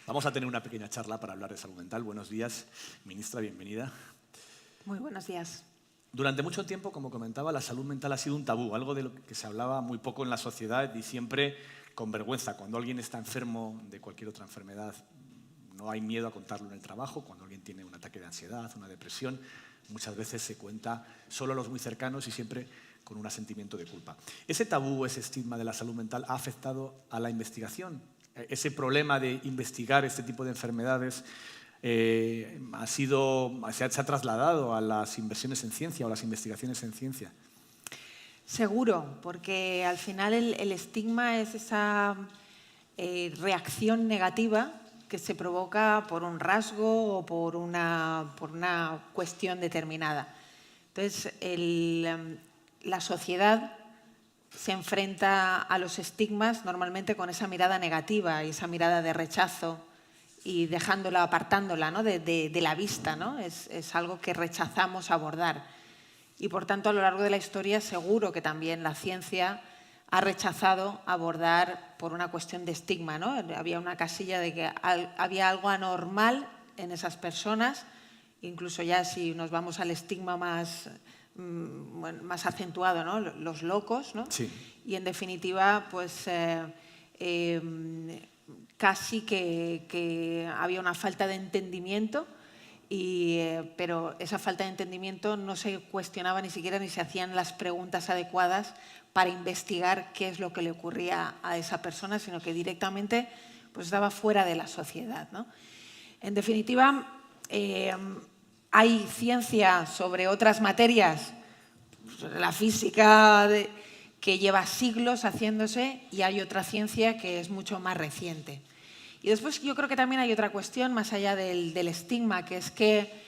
Vamos a tener una pequeña charla para hablar de salud mental. Buenos días, ministra, bienvenida. Muy buenos días. Durante mucho tiempo, como comentaba, la salud mental ha sido un tabú, algo de lo que se hablaba muy poco en la sociedad y siempre con vergüenza. Cuando alguien está enfermo de cualquier otra enfermedad, no hay miedo a contarlo en el trabajo. Cuando alguien tiene un ataque de ansiedad, una depresión, muchas veces se cuenta solo a los muy cercanos y siempre con un sentimiento de culpa. Ese tabú, ese estigma de la salud mental ha afectado a la investigación. Ese problema de investigar este tipo de enfermedades se ha trasladado a las inversiones en ciencia o a las investigaciones en ciencia. Seguro, porque al final el estigma es esa reacción negativa que se provoca por un rasgo o por una cuestión determinada. Entonces, la sociedad se enfrenta a los estigmas normalmente con esa mirada negativa y esa mirada de rechazo y dejándola, apartándola, ¿no? de la vista, ¿no? Es algo que rechazamos abordar. Y por tanto, a lo largo de la historia, seguro que también la ciencia ha rechazado abordar por una cuestión de estigma, ¿no? Había una casilla de que había algo anormal en esas personas, incluso ya si nos vamos al estigma más acentuado, ¿no? Los locos, ¿no? Sí. Y en definitiva, pues casi que había una falta de entendimiento, pero esa falta de entendimiento no se cuestionaba ni siquiera ni se hacían las preguntas adecuadas para investigar qué es lo que le ocurría a esa persona, sino que directamente pues, estaba fuera de la sociedad, ¿no? En definitiva, hay ciencia sobre otras materias, la física que lleva siglos haciéndose, y hay otra ciencia que es mucho más reciente. Y después yo creo que también hay otra cuestión más allá del estigma, que es que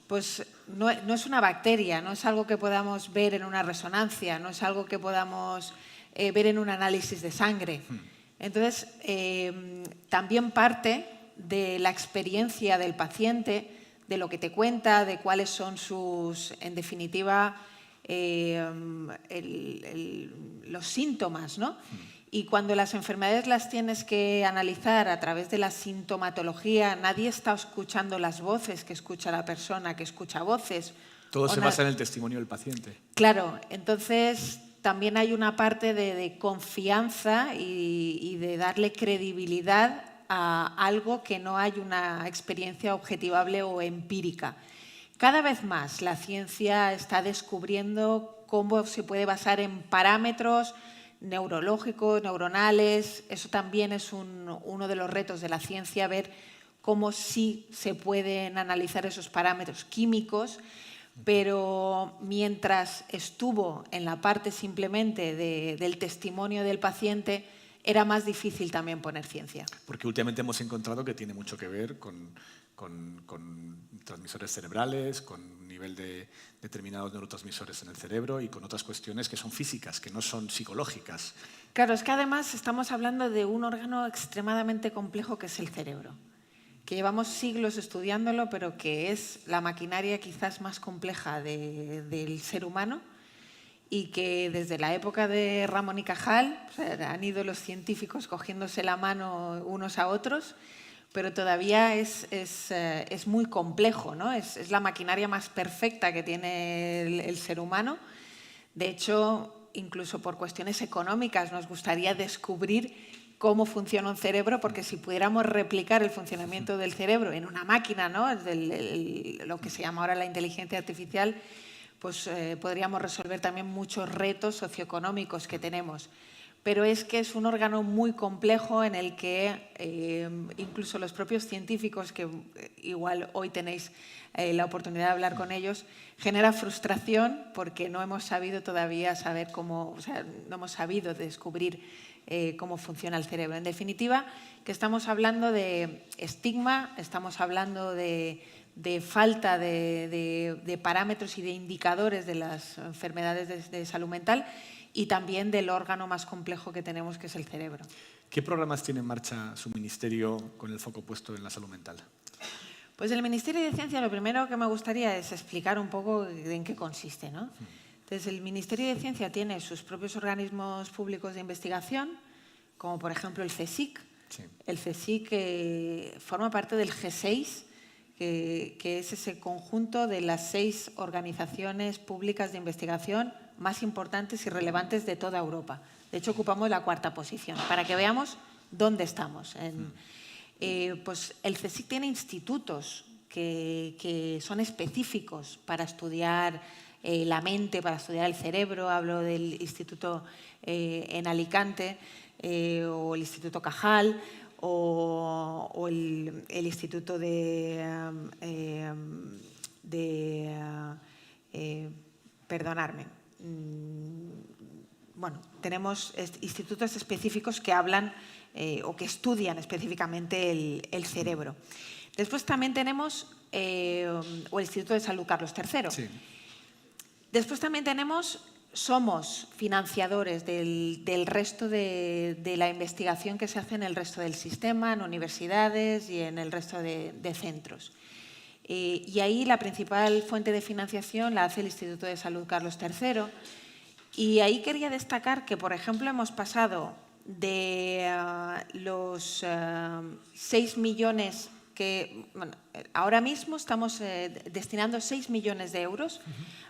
pues, no es una bacteria, no es algo que podamos ver en una resonancia, no es algo que podamos ver en un análisis de sangre. Entonces, también parte de la experiencia del paciente, de lo que te cuenta, de cuáles son sus, en definitiva, los síntomas, ¿no? Y cuando las enfermedades las tienes que analizar a través de la sintomatología, nadie está escuchando las voces que escucha la persona que escucha voces. Todo se basa en el testimonio del paciente. Claro, entonces también hay una parte de confianza y de darle credibilidad a algo que no hay una experiencia objetivable o empírica. Cada vez más la ciencia está descubriendo cómo se puede basar en parámetros neurológicos, neuronales. Eso también es uno de los retos de la ciencia, ver cómo sí se pueden analizar esos parámetros químicos, pero mientras estuvo en la parte simplemente del testimonio del paciente, era más difícil también poner ciencia. Porque últimamente hemos encontrado que tiene mucho que ver con transmisores cerebrales, con un nivel de determinados neurotransmisores en el cerebro y con otras cuestiones que son físicas, que no son psicológicas. Claro, es que además estamos hablando de un órgano extremadamente complejo que es el cerebro, que llevamos siglos estudiándolo, pero que es la maquinaria quizás más compleja del ser humano, y que desde la época de Ramón y Cajal han ido los científicos cogiéndose la mano unos a otros, pero todavía es muy complejo, ¿no? Es la maquinaria más perfecta que tiene el ser humano. De hecho, incluso por cuestiones económicas nos gustaría descubrir cómo funciona un cerebro, porque si pudiéramos replicar el funcionamiento del cerebro en una máquina, ¿no? Lo que se llama ahora la inteligencia artificial, pues podríamos resolver también muchos retos socioeconómicos que tenemos. Pero es que es un órgano muy complejo en el que incluso los propios científicos, que igual hoy tenéis la oportunidad de hablar con ellos, genera frustración porque no hemos sabido todavía no hemos sabido descubrir cómo funciona el cerebro. En definitiva, que estamos hablando de estigma, estamos hablando de falta de parámetros y de indicadores de las enfermedades de salud mental, y también del órgano más complejo que tenemos, que es el cerebro. ¿Qué programas tiene en marcha su ministerio con el foco puesto en la salud mental? Pues el Ministerio de Ciencia, lo primero que me gustaría es explicar un poco en qué consiste, ¿no? Entonces, el Ministerio de Ciencia tiene sus propios organismos públicos de investigación, como por ejemplo el CSIC, Sí. El CSIC forma parte del G6, que es ese conjunto de las 6 organizaciones públicas de investigación más importantes y relevantes de toda Europa. De hecho, ocupamos la 4ª posición, para que veamos dónde estamos. Pues el CSIC tiene institutos que son específicos para estudiar la mente, para estudiar el cerebro. Hablo del instituto en Alicante o el Instituto Cajal o el instituto perdonarme. Bueno, tenemos institutos específicos que hablan o que estudian específicamente el cerebro. Después también tenemos el Instituto de Salud Carlos III. Sí. Después también somos financiadores del resto de la investigación que se hace en el resto del sistema, en universidades y en el resto de centros. Y ahí la principal fuente de financiación la hace el Instituto de Salud Carlos III. Y ahí quería destacar que, por ejemplo, hemos pasado de los 6 millones que ahora mismo estamos destinando 6 millones de euros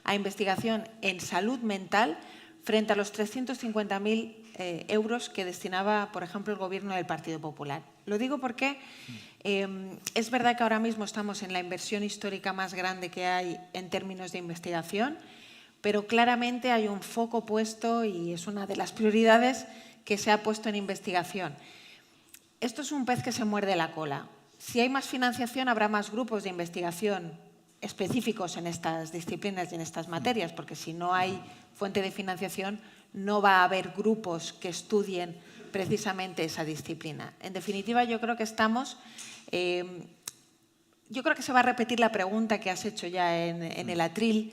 a investigación en salud mental frente a los 350.000 euros que destinaba, por ejemplo, el Gobierno del Partido Popular. Lo digo porque es verdad que ahora mismo estamos en la inversión histórica más grande que hay en términos de investigación, pero claramente hay un foco puesto y es una de las prioridades que se ha puesto en investigación. Esto es un pez que se muerde la cola. Si hay más financiación, habrá más grupos de investigación específicos en estas disciplinas y en estas materias, porque si no hay fuente de financiación, no va a haber grupos que estudien precisamente esa disciplina. En definitiva, yo creo que yo creo que se va a repetir la pregunta que has hecho ya en el atril,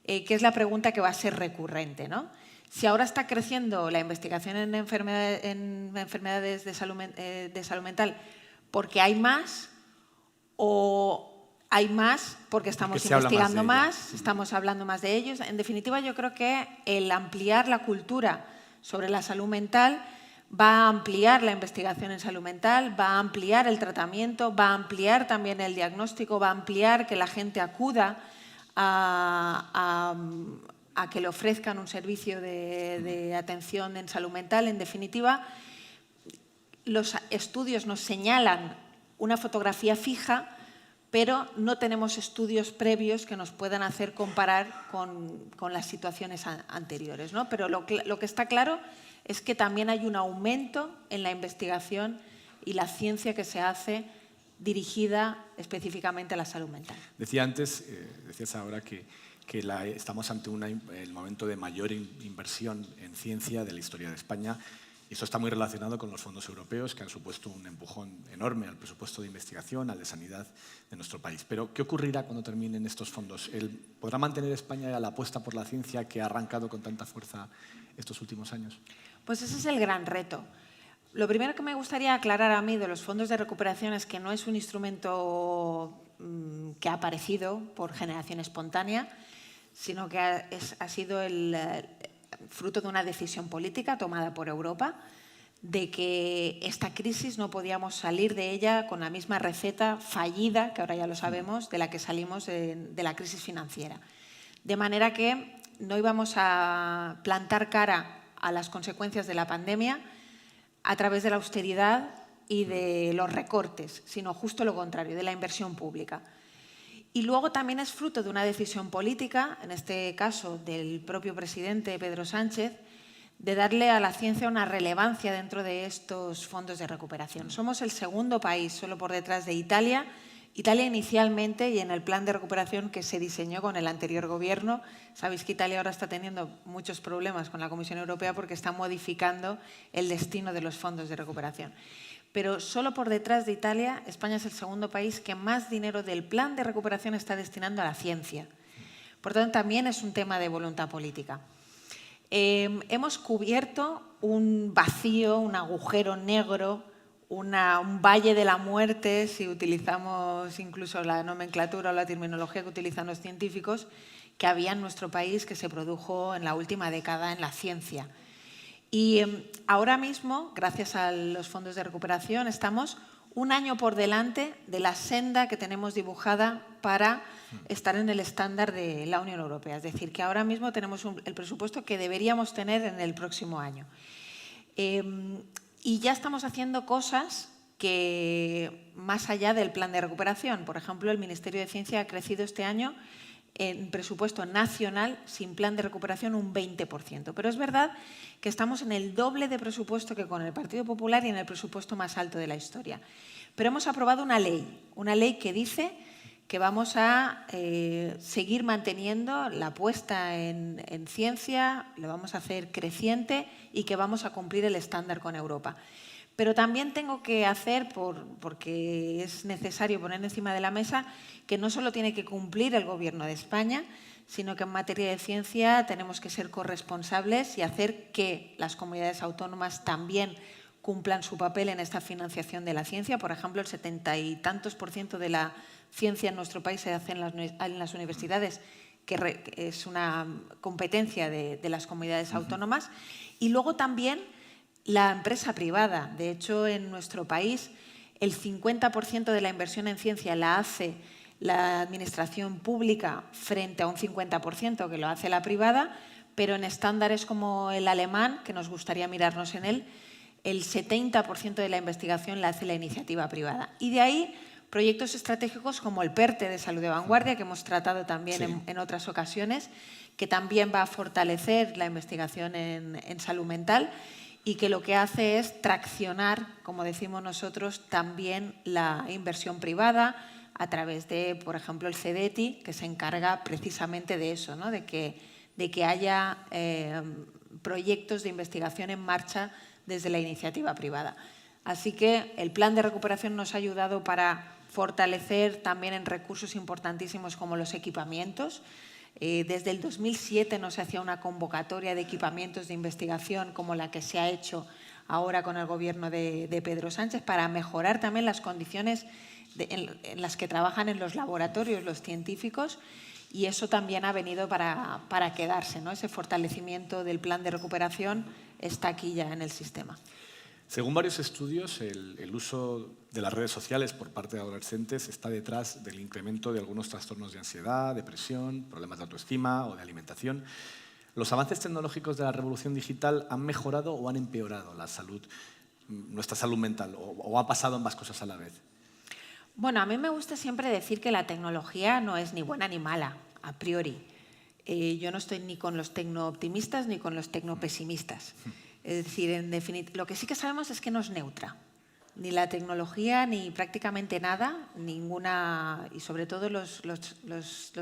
que es la pregunta que va a ser recurrente, ¿no? Si ahora está creciendo la investigación en enfermedades de salud mental porque hay más, o hay más porque estamos investigando más, estamos hablando más de ellos. En definitiva, yo creo que el ampliar la cultura sobre la salud mental va a ampliar la investigación en salud mental, va a ampliar el tratamiento, va a ampliar también el diagnóstico, va a ampliar que la gente acuda a que le ofrezcan un servicio de atención en salud mental. En definitiva, los estudios nos señalan una fotografía fija, pero no tenemos estudios previos que nos puedan hacer comparar con las situaciones anteriores, ¿no? Pero lo que está claro es que también hay un aumento en la investigación y la ciencia que se hace dirigida específicamente a la salud mental. Decía antes, decías ahora que estamos ante el momento de mayor inversión en ciencia de la historia de España. Y eso está muy relacionado con los fondos europeos, que han supuesto un empujón enorme al presupuesto de investigación, al de sanidad de nuestro país. Pero, ¿qué ocurrirá cuando terminen estos fondos? ¿Podrá mantener España la apuesta por la ciencia que ha arrancado con tanta fuerza estos últimos años? Pues ese es el gran reto. Lo primero que me gustaría aclarar a mí de los fondos de recuperación es que no es un instrumento que ha aparecido por generación espontánea, sino que ha sido el fruto de una decisión política tomada por Europa, de que esta crisis no podíamos salir de ella con la misma receta fallida, que ahora ya lo sabemos, de la que salimos de la crisis financiera. De manera que no íbamos a plantar cara a las consecuencias de la pandemia a través de la austeridad y de los recortes, sino justo lo contrario, de la inversión pública. Y luego también es fruto de una decisión política, en este caso del propio presidente Pedro Sánchez, de darle a la ciencia una relevancia dentro de estos fondos de recuperación. Somos el segundo país, solo por detrás de Italia. Italia inicialmente, y en el plan de recuperación que se diseñó con el anterior gobierno, sabéis que Italia ahora está teniendo muchos problemas con la Comisión Europea porque está modificando el destino de los fondos de recuperación. Pero solo por detrás de Italia, España es el segundo país que más dinero del plan de recuperación está destinando a la ciencia. Por tanto, también es un tema de voluntad política. Hemos cubierto un vacío, un agujero negro, un valle de la muerte, si utilizamos incluso la nomenclatura o la terminología que utilizan los científicos, que había en nuestro país, que se produjo en la última década en la ciencia. Y ahora mismo, gracias a los fondos de recuperación, estamos un año por delante de la senda que tenemos dibujada para estar en el estándar de la Unión Europea. Es decir, que ahora mismo tenemos el presupuesto que deberíamos tener en el próximo año. Y ya estamos haciendo cosas que, más allá del plan de recuperación, por ejemplo, el Ministerio de Ciencia ha crecido este año en presupuesto nacional sin plan de recuperación un 20%. Pero es verdad que estamos en el doble de presupuesto que con el Partido Popular y en el presupuesto más alto de la historia. Pero hemos aprobado una ley que dice que vamos a seguir manteniendo la apuesta en ciencia, lo vamos a hacer creciente y que vamos a cumplir el estándar con Europa. Pero también tengo que hacer, porque es necesario poner encima de la mesa, que no solo tiene que cumplir el Gobierno de España, sino que en materia de ciencia tenemos que ser corresponsables y hacer que las comunidades autónomas también cumplan su papel en esta financiación de la ciencia. Por ejemplo, el 70 y tantos % de la ciencia en nuestro país se hace en las universidades, que es una competencia de las comunidades autónomas. Y luego también la empresa privada. De hecho, en nuestro país, el 50% de la inversión en ciencia la hace la administración pública frente a un 50% que lo hace la privada, pero en estándares como el alemán, que nos gustaría mirarnos en él, el 70% de la investigación la hace la iniciativa privada. Y de ahí proyectos estratégicos como el PERTE de Salud de Vanguardia, que hemos tratado también en otras ocasiones, que también va a fortalecer la investigación en salud mental y que lo que hace es traccionar, como decimos nosotros, también la inversión privada a través de, por ejemplo, el CEDETI, que se encarga precisamente de eso, ¿no? de que haya proyectos de investigación en marcha desde la iniciativa privada. Así que el plan de recuperación nos ha ayudado para fortalecer también en recursos importantísimos como los equipamientos. Desde el 2007 no se hacía una convocatoria de equipamientos de investigación como la que se ha hecho ahora con el Gobierno de Pedro Sánchez para mejorar también las condiciones en las que trabajan en los laboratorios los científicos, y eso también ha venido para quedarse, ¿no? Ese fortalecimiento del plan de recuperación está aquí ya en el sistema. Según varios estudios, el uso de las redes sociales por parte de adolescentes está detrás del incremento de algunos trastornos de ansiedad, depresión, problemas de autoestima o de alimentación. ¿Los avances tecnológicos de la revolución digital han mejorado o han empeorado nuestra salud mental, o ha pasado ambas cosas a la vez? Bueno, a mí me gusta siempre decir que la tecnología no es ni buena ni mala, a priori. Yo no estoy ni con los tecno-optimistas ni con los tecno-pesimistas. Es decir, en definitiva, lo que sí que sabemos es que no es neutra. Ni la tecnología, ni prácticamente nada, ninguna, y sobre todo los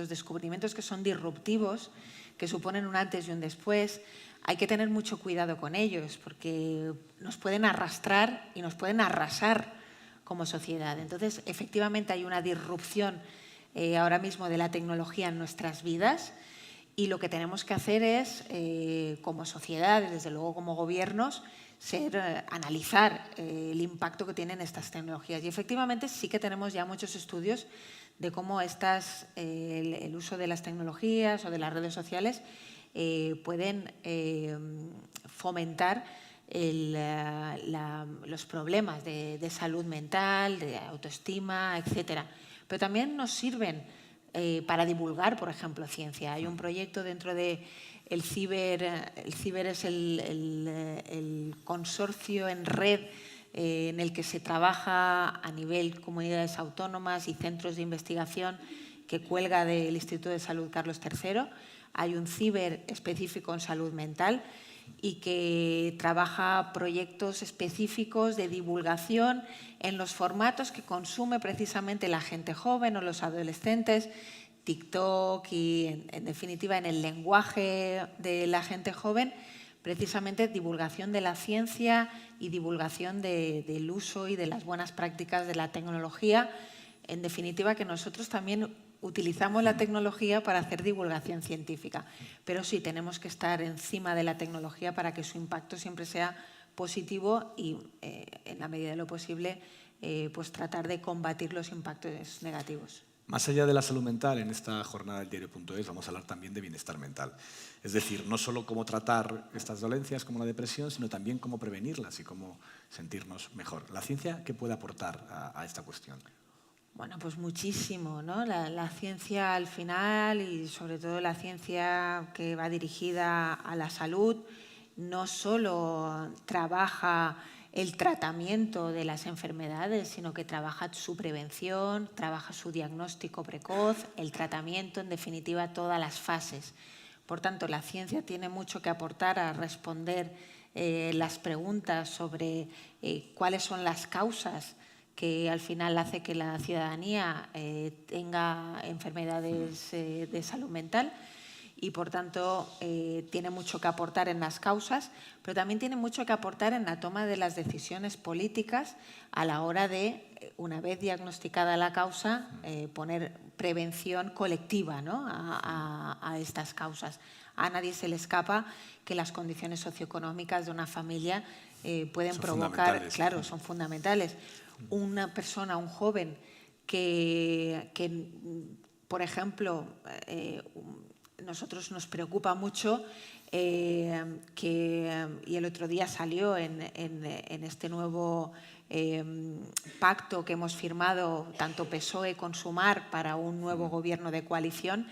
descubrimientos que son disruptivos, que suponen un antes y un después, hay que tener mucho cuidado con ellos, porque nos pueden arrastrar y nos pueden arrasar como sociedad. Entonces, efectivamente hay una disrupción ahora mismo de la tecnología en nuestras vidas, y lo que tenemos que hacer es, como sociedad, desde luego como gobiernos, analizar el impacto que tienen estas tecnologías. Y efectivamente sí que tenemos ya muchos estudios de cómo el uso de las tecnologías o de las redes sociales pueden fomentar los problemas de salud mental, de autoestima, etcétera. Pero también nos sirven para divulgar, por ejemplo, ciencia. Hay un proyecto dentro de el CIBER es el consorcio en red en el que se trabaja a nivel comunidades autónomas y centros de investigación, que cuelga del Instituto de Salud Carlos III. Hay un CIBER específico en salud mental y que trabaja proyectos específicos de divulgación en los formatos que consume precisamente la gente joven o los adolescentes, TikTok y, en definitiva, en el lenguaje de la gente joven, precisamente divulgación de la ciencia y divulgación del uso y de las buenas prácticas de la tecnología. En definitiva, que nosotros también utilizamos la tecnología para hacer divulgación científica, pero sí tenemos que estar encima de la tecnología para que su impacto siempre sea positivo y, en la medida de lo posible, pues tratar de combatir los impactos negativos. Más allá de la salud mental, en esta jornada del diario.es vamos a hablar también de bienestar mental. Es decir, no solo cómo tratar estas dolencias como la depresión, sino también cómo prevenirlas y cómo sentirnos mejor. ¿La ciencia qué puede aportar a esta cuestión? Bueno, pues muchísimo, ¿no? La ciencia al final, y sobre todo la ciencia que va dirigida a la salud, no solo trabaja el tratamiento de las enfermedades, sino que trabaja su prevención, trabaja su diagnóstico precoz, el tratamiento, en definitiva, todas las fases. Por tanto, la ciencia tiene mucho que aportar a responder las preguntas sobre cuáles son las causas que al final hace que la ciudadanía tenga enfermedades de salud mental. Y, por tanto, tiene mucho que aportar en las causas, pero también tiene mucho que aportar en la toma de las decisiones políticas a la hora de, una vez diagnosticada la causa, poner prevención colectiva, ¿no?, a estas causas. A nadie se le escapa que las condiciones socioeconómicas de una familia pueden provocar, claro, son fundamentales. Una persona, un joven que por ejemplo, nosotros nos preocupa mucho y el otro día salió en este nuevo pacto que hemos firmado tanto PSOE con Sumar para un nuevo gobierno de coalición,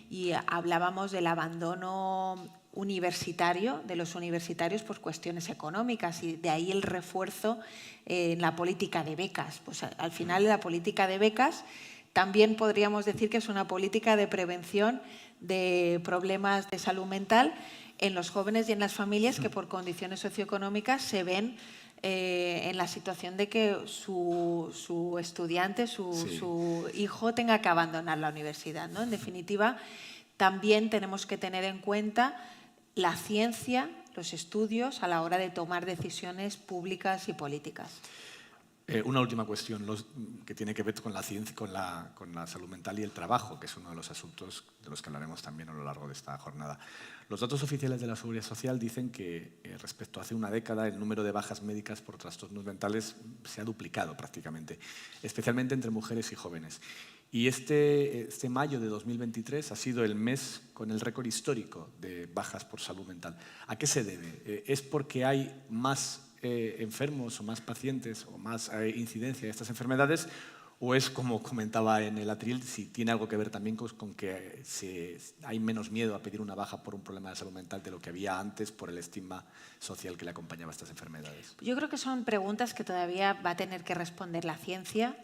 y hablábamos del abandono universitario, de los universitarios por cuestiones económicas, y de ahí el refuerzo en la política de becas. Pues al final la política de becas también podríamos decir que es una política de prevención de problemas de salud mental en los jóvenes y en las familias que por condiciones socioeconómicas se ven en la situación de que su estudiante, su hijo tenga que abandonar la universidad, ¿no? En definitiva, también tenemos que tener en cuenta la ciencia, los estudios a la hora de tomar decisiones públicas y políticas. Una última cuestión que tiene que ver con la ciencia, con la salud mental y el trabajo, que es uno de los asuntos de los que hablaremos también a lo largo de esta jornada. Los datos oficiales de la Seguridad Social dicen que respecto a hace una década el número de bajas médicas por trastornos mentales se ha duplicado prácticamente, especialmente entre mujeres y jóvenes. Y este mayo de 2023 ha sido el mes con el récord histórico de bajas por salud mental. ¿A qué se debe? ¿Es porque hay más enfermos o más pacientes o más incidencia de estas enfermedades, o es, como comentaba en el atril, si tiene algo que ver también con que hay menos miedo a pedir una baja por un problema de salud mental de lo que había antes por el estigma social que le acompañaba a estas enfermedades? Yo creo que son preguntas que todavía va a tener que responder la ciencia,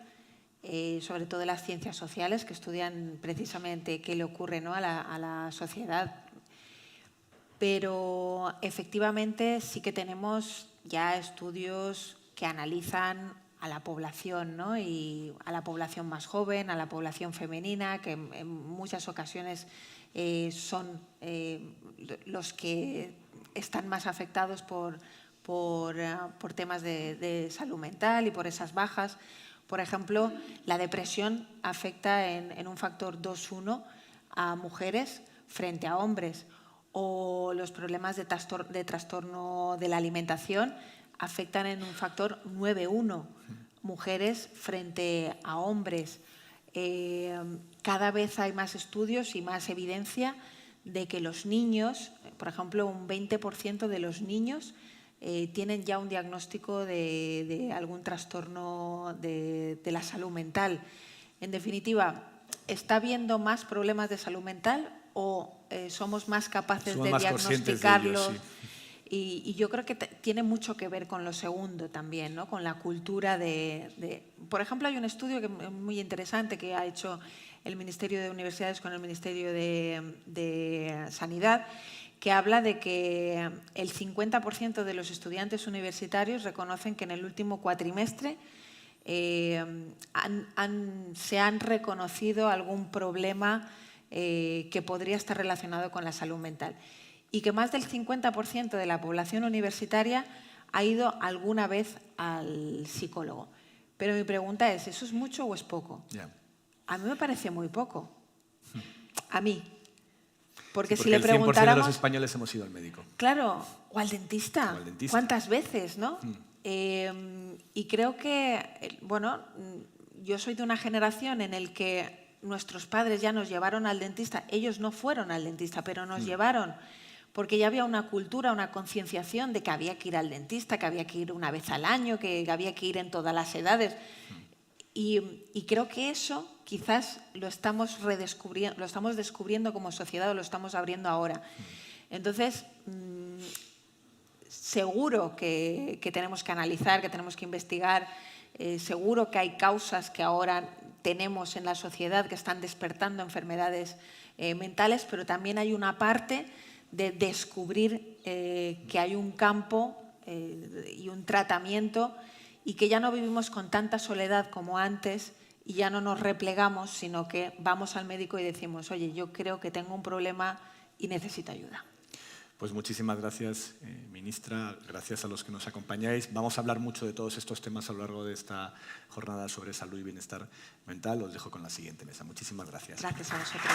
sobre todo las ciencias sociales, que estudian precisamente qué le ocurre, ¿no?, a la sociedad. Pero efectivamente sí que tenemos ya estudios que analizan a la población, ¿no?, y a la población más joven, a la población femenina, que en muchas ocasiones son los que están más afectados por temas de salud mental y por esas bajas. Por ejemplo, la depresión afecta en un factor 2,1 a mujeres frente a hombres, o los problemas de trastorno de la alimentación afectan en un factor 9,1 mujeres frente a hombres. Cada vez hay más estudios y más evidencia de que los niños, por ejemplo, un 20% de los niños tienen ya un diagnóstico de algún trastorno de la salud mental. En definitiva, ¿está habiendo más problemas de salud mental o somos más capaces de diagnosticarlos? Y yo creo que tiene mucho que ver con lo segundo también, ¿no?, con la cultura Por ejemplo, hay un estudio que es muy interesante que ha hecho el Ministerio de Universidades con el Ministerio de Sanidad, que habla de que el 50% de los estudiantes universitarios reconocen que en el último cuatrimestre se han reconocido algún problema que podría estar relacionado con la salud mental, y que más del 50% de la población universitaria ha ido alguna vez al psicólogo. Pero mi pregunta es, ¿eso es mucho o es poco? Yeah. A mí me parece muy poco. A mí. Porque sí, si le preguntáramos... el 100% de los españoles hemos ido al médico. Claro, o al dentista. O al dentista. ¿Cuántas veces, no? Y creo que, bueno, yo soy de una generación en el que nuestros padres ya nos llevaron al dentista, ellos no fueron al dentista, pero nos llevaron porque ya había una cultura, una concienciación de que había que ir al dentista, que había que ir una vez al año, que había que ir en todas las edades. Y creo que eso quizás lo estamos redescubriendo, lo estamos descubriendo como sociedad o lo estamos abriendo ahora. Entonces, seguro que tenemos que analizar, que tenemos que investigar, seguro que hay causas que ahora tenemos en la sociedad que están despertando enfermedades mentales, pero también hay una parte de descubrir que hay un campo y un tratamiento y que ya no vivimos con tanta soledad como antes y ya no nos replegamos, sino que vamos al médico y decimos, oye, yo creo que tengo un problema y necesito ayuda. Pues muchísimas gracias, ministra. Gracias a los que nos acompañáis. Vamos a hablar mucho de todos estos temas a lo largo de esta jornada sobre salud y bienestar mental. Os dejo con la siguiente mesa. Muchísimas gracias. Gracias a vosotros.